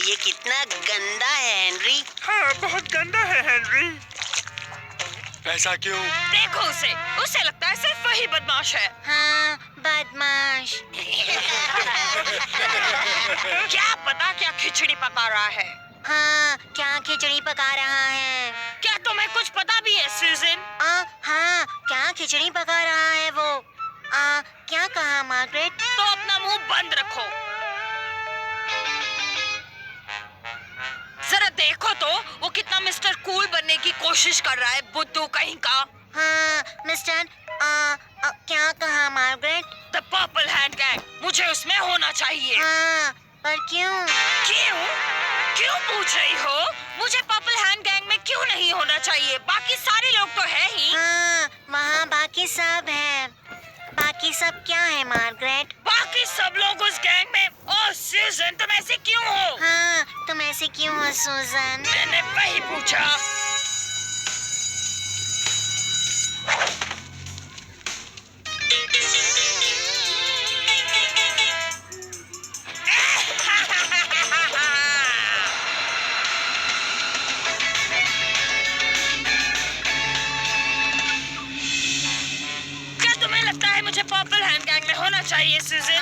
ये कितना गंदा है हेनरी। हाँ, बहुत गंदा है हेनरी। ऐसा क्यों? देखो उसे, उसे लगता है सिर्फ वही बदमाश है। हाँ, बदमाश। क्या पता क्या खिचड़ी पका रहा है। हाँ, क्या खिचड़ी पका रहा है? क्या तुम्हें कुछ पता भी है सूजन? हाँ, क्या खिचड़ी पका रहा है वो? क्या कहा मार्गरेट? तो अपना मुंह बंद रखो। जरा देखो तो वो कितना मिस्टर कूल बनने की कोशिश कर रहा है, बुद्धू कहीं का। हाँ, मिस्टर क्या कहा Margaret? The purple hand gang, मुझे उसमें होना चाहिए। हाँ, पर क्यों? क्यों? क्यों पूछ रही हो? मुझे पर्पल हैंड गैंग में क्यों नहीं होना चाहिए? बाकी सारे लोग तो है ही। हाँ, वहाँ बाकी सब है। बाकी सब क्या है मार्गरेट? बाकी सब लोग उस गैंग में। ओह सूजन, तुम ऐसे क्यों हो? हाँ, तुम ऐसे क्यों हो सूजन? मैंने वही पूछा। क्या तुम्हें लगता है मुझे पर्पल हैंड गैंग में होना चाहिए सूजन?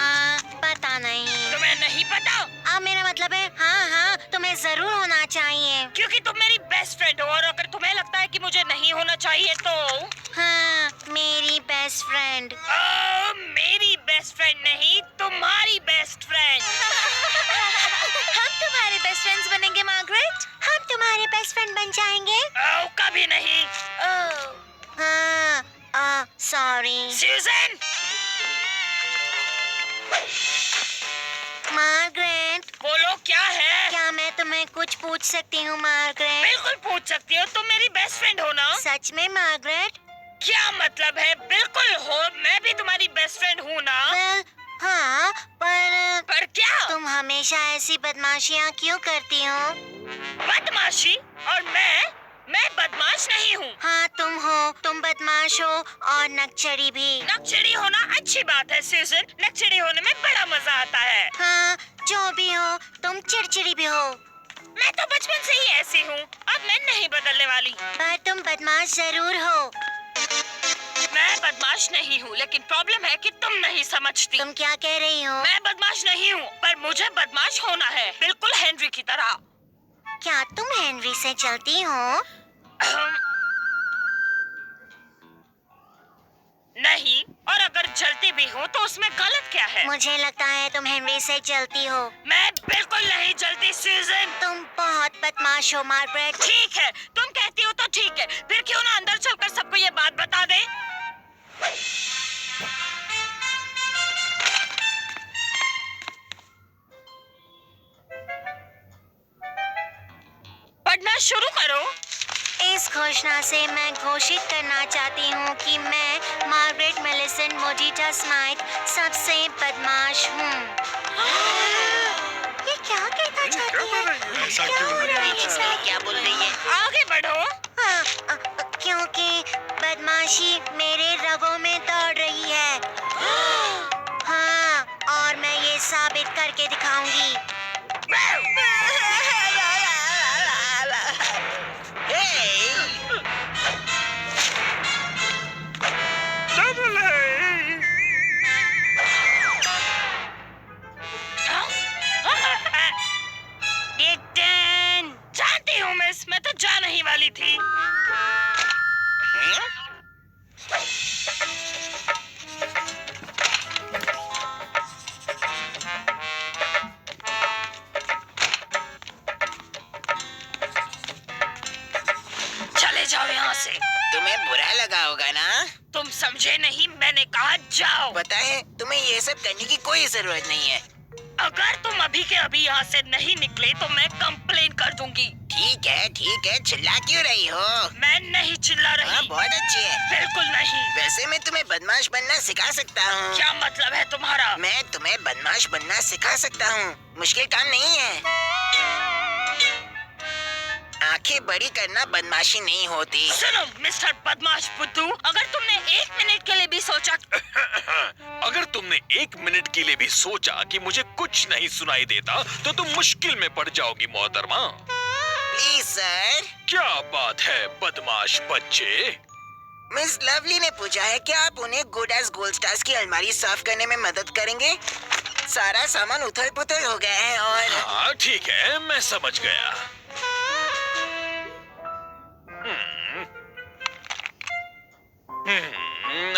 पता नहीं। तुम्हें नहीं पता? मेरा मतलब है हाँ, तुम्हें जरूर होना चाहिए। क्योंकि तुम मेरी बेस्ट फ्रेंड हो, और अगर तुम्हें लगता है कि मुझे नहीं होना चाहिए तो हाँ, मेरी बेस्ट फ्रेंड। मेरी बेस्ट फ्रेंड नहीं, तुम्हारी बेस्ट फ्रेंड। हम तुम्हारे बेस्ट फ्रेंड्स बनेंगे मार्गरेट। हम तुम्हारे बेस्ट फ्रेंड बन जाएंगे। कभी नहीं। हाँ, सॉरी सूजन, मार्गरेट। बोलो क्या है? क्या मैं तुम्हें कुछ पूछ सकती हूँ मार्गरेट? बिल्कुल पूछ सकती हो, तुम मेरी बेस्ट फ्रेंड हो ना? सच में मार्गरेट? क्या मतलब है बिल्कुल हो? मैं भी तुम्हारी बेस्ट फ्रेंड हूँ ना? हाँ, पर क्या? तुम हमेशा ऐसी बदमाशियाँ क्यों करती हो? बदमाशी? और मैं बदमाश नहीं हूँ। हाँ, तुम हो। तुम बदमाश हो और नकचड़ी भी। नकचड़ी होना अच्छी बात है सूजन, नकचड़ी होने में बड़ा मजा आता है। हाँ, जो भी हो, तुम चिड़चिड़ी भी हो। मैं तो बचपन से ही ऐसी हूँ, अब मैं नहीं बदलने वाली। पर तुम बदमाश जरूर हो। मैं बदमाश नहीं हूँ, लेकिन प्रॉब्लम है कि तुम नहीं समझती। तुम क्या कह रही हो? मैं बदमाश नहीं हूँ, पर मुझे बदमाश होना है, बिल्कुल हेनरी की तरह। क्या तुम हेनरी से चलती हो? नहीं, और अगर जलती भी हूँ तो उसमें गलत क्या है? मुझे लगता है तुम हेनरी से चलती हो। मैं बिल्कुल नहीं जलती सूजन। तुम बहुत बदमाश हो मार्गरेट। ठीक है, तुम कहती हो तो ठीक है, फिर क्यों ना अंदर चलकर सबको ये बात बता दे। पढ़ना शुरू करो। इस घोषणा से मैं घोषित करना चाहती हूँ कि मैं मार्गरेट मेलिसेंट मोजिटा स्माइथ सबसे बदमाश हूँ। ये क्या कहना चाहती है? ऐसा क्या क्यों? हो रहा है? इसमें क्या बोल रही है? आगे बढ़ो। क्योंकि बदमाशी मेरे रगों में दौड़ रही है। हाँ, और मैं ये साबित करके दिखाऊंगी। डबल है। जानती हूँ मिस, मैं तो जाने ही वाली थी। चले जाओ यहाँ से। तुम्हें बुरा लगा होगा ना? तुम समझे नहीं, मैंने कहा जाओ। पता है तुम्हें ये सब करने की कोई जरूरत नहीं है। अगर तुम अभी के अभी यहाँ से नहीं निकले तो मैं कंप्लेन कर दूंगी। ठीक है, चिल्ला क्यों रही हो? मैं नहीं चिल्ला हाँ, रही। बहुत अच्छी है। बिल्कुल नहीं। वैसे मैं तुम्हें बदमाश बनना सिखा सकता हूँ। क्या मतलब है तुम्हारा? मैं तुम्हें बदमाश बनना सिखा सकता हूँ। मुश्किल काम नहीं है। आंखें बड़ी करना बदमाशी नहीं होती। सुनो मिस्टर बदमाश बुद्धू, अगर तुमने 1 मिनट के लिए भी सोचा अगर तुमने 1 मिनट के लिए भी सोचा कि मुझे कुछ नहीं सुनाई देता तो तुम मुश्किल में पड़ जाओगी मोहतरमा। Please sir. क्या बात है बदमाश बच्चे? मिस लवली ने पूछा है कि आप उन्हें गुड एज गोल्ड स्टार्स की अलमारी साफ करने में मदद करेंगे। सारा सामान उथल पुथल हो गया है और हाँ ठीक है, मैं समझ गया।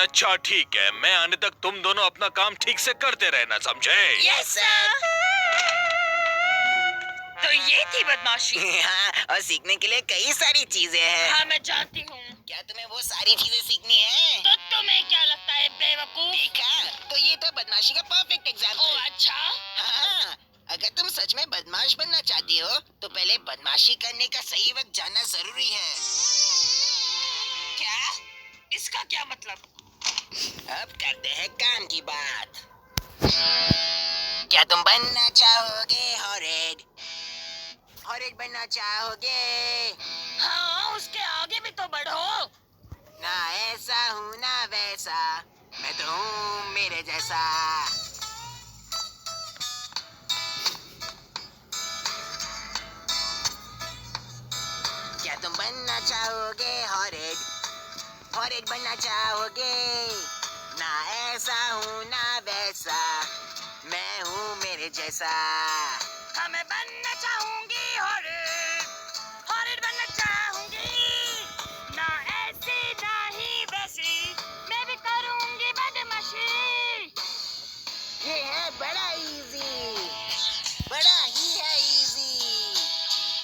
अच्छा ठीक है, मैं आने तक तुम दोनों अपना काम ठीक से करते रहना, समझे? Yes sir. तो ये थी बदमाशी। हाँ, और सीखने के लिए कई सारी चीजें हैं। हाँ मैं जानती हूँ। क्या तुम्हें वो सारी चीजें सीखनी है? तो तुम्हें क्या लगता है बेवकूफ? देखा, तो ये था बदमाशी का परफेक्ट ओ एग्जाम्पल। अच्छा। हाँ, अगर तुम सच में बदमाश बनना चाहती हो तो पहले बदमाशी करने का सही वक्त जानना जरूरी है। क्या? इसका क्या मतलब? अब करते हैं काम की बात। क्या तुम बनना चाहोगे हॉरेड? हॉरेड बनना चाहोगे? हाँ, उसके आगे भी तो बढ़ो। ना ऐसा हूँ ना वैसा, मैं तो हूँ मेरे जैसा। क्या तुम बनना चाहोगे हॉरेड? हॉरेड बनना चाहोगे? ना ऐसा हूँ ना वैसा, मैं हूँ मेरे जैसा। हाँ मैं बनना चाहूंगी हॉरेड, हॉरेड बनना चाहूंगी। ना ऐसी ना ही वैसी, मैं भी करूंगी बदमाशी। ये है बड़ा इजी, बड़ा ही है इजी।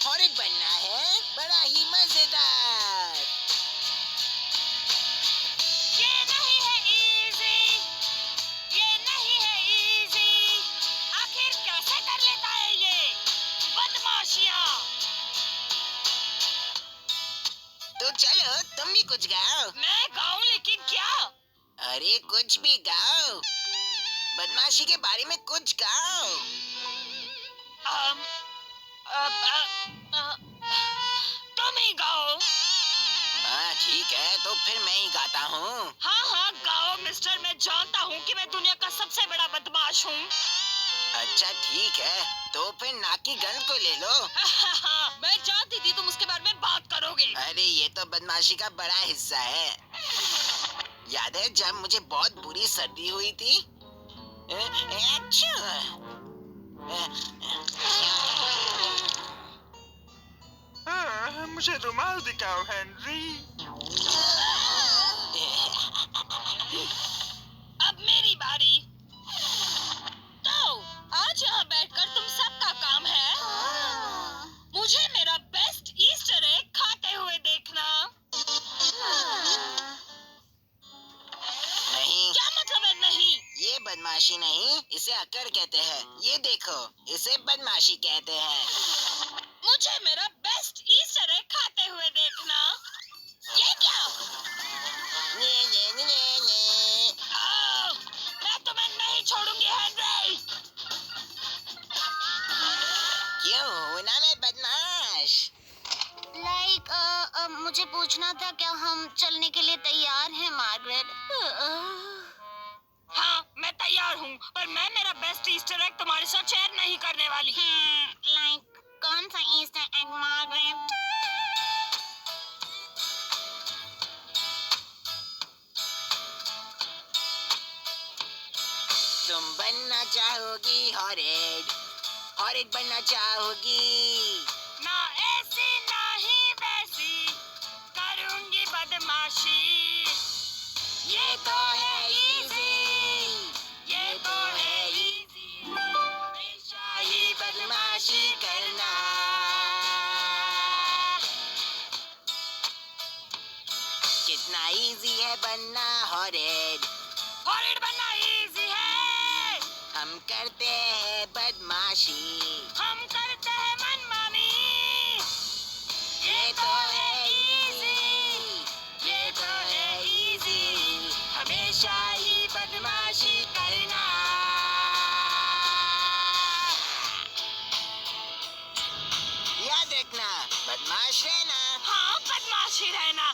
हॉरेड बनना है बड़ा ही मजेदार। ये नहीं है इजी, ये नहीं है इजी। आखिर कैसे कर लेता है ये बदमाशियाँ? तो चलो तुम भी कुछ गाओ। मैं गाऊं लेकिन क्या? अरे कुछ भी गाओ, बदमाशी के बारे में कुछ गाओ। अम, तुम ही गाओ। हाँ ठीक है, तो फिर मैं ही गाता हूँ। हाँ हाँ गाओ मिस्टर, मैं जानता हूँ कि मैं दुनिया का सबसे बड़ा बदमाश हूँ। अच्छा ठीक है, तो फिर नाक की गंध को ले लो। मैं जानती थी तुम उसके बारे में बात करोगे। अरे ये तो बदमाशी का बड़ा हिस्सा है। याद है जब मुझे बहुत बुरी सर्दी हुई थी? अच्छा। मुझे रुमाल दिखाओ हेनरी। अब मेरी बारी। तो आज यहाँ बैठकर तुम सबका काम है मुझे मेरा बेस्ट ईस्टर एग खाते हुए देखना। नहीं, क्या मतलब है नहीं? ये बदमाशी नहीं, इसे अकड़ कहते हैं। ये देखो, इसे बदमाशी कहते हैं। मुझे मेरा बेस्ट ईस्टर एग खाते हुए देखना। ये क्या? ने। मैं तुम्हें नहीं छोड़ूंगी हेनरी। क्यों हूँ ना मैं बदमाश? मुझे पूछना था, क्या हम चलने के लिए तैयार हैं मार्गरेट? हाँ मैं तैयार हूँ, पर मैं मेरा बेस्ट ईस्टर एग तुम्हारे साथ शेयर नहीं करने वाली। कौन सा ईस्टर एग मार्गरेट? तुम बनना चाहोगी हॉरेड? हॉरेड बनना चाहोगी? ना ऐसी ना ही वैसी, करूंगी बदमाशी। ये तो है इजी, ये तो है इजी, हमेशा ही बदमाशी करना। कितना इजी है बनना हॉरेड, हॉरेड बनना इजी है। हम करते हैं बदमाशी। हम करते हैं मनमानी। ये तो है इजी, ये तो है इजी, हमेशा ही बदमाशी करना। याद रखना, बदमाश रहना। हाँ, बदमाश ही रहना।